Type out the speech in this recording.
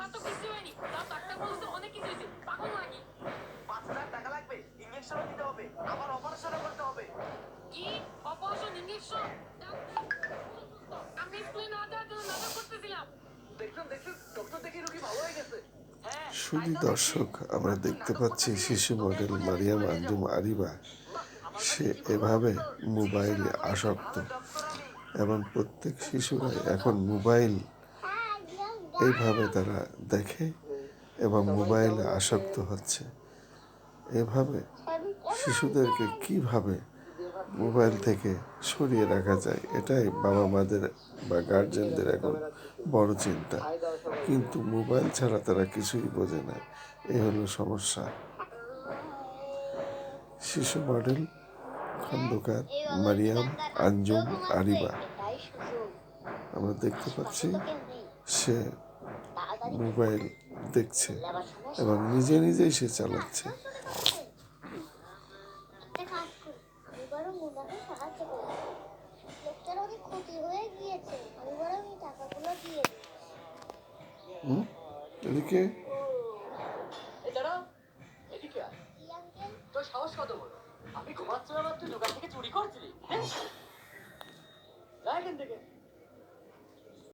আমার তো কিছু হয়নি। তাও ডাক্তার বলছে অনেক কিছু হয়েছে। পাগল নাকি? 5,000 টাকা লাগবে, ইঞ্জেকশনও দিতে হবে, আবার অপারেশনও করতে হবে। কি? Operation, injection? আমি স্কুলে না যাওয়ার জন্য নাটক করতেছিলাম। দেখুন দেখুন, ডক্টর দেখে রোগী ভালো হয়ে গেছে। হ্যাঁ, শুধু দর্শক, আমরা দেখতে পাচ্ছি শিশু মডেল মারিয়াম আঞ্জুম আরিবা। সে এভাবে মোবাইলে আসক্ত এবং প্রত্যেক শিশুরাই এখন মোবাইল এইভাবে তারা দেখে এবং মোবাইলে আসক্ত হচ্ছে। এভাবে শিশুদেরকে কিভাবে মোবাইল থেকে সরিয়ে রাখা যায়, এটাই বাবা মাদের বা গার্জেনদের এখন বড় চিন্তা। কিন্তু মোবাইল ছাড়া তারা কিছুই বোঝে না, এই হলো সমস্যা। শিশু মডেল খন্দকার মারিয়াম আঞ্জুম আরিবা, আমরা দেখতে পাচ্ছি সে মোবাইল দেখছে এবং নিজে নিজেই সে চালাচ্ছে। এদিকে তোর সাহস কত বড়? আমি ঘুমাচ্ছিলাম আর তুই দোকান থেকে চুরি করছিলি? যা এখান থেকে।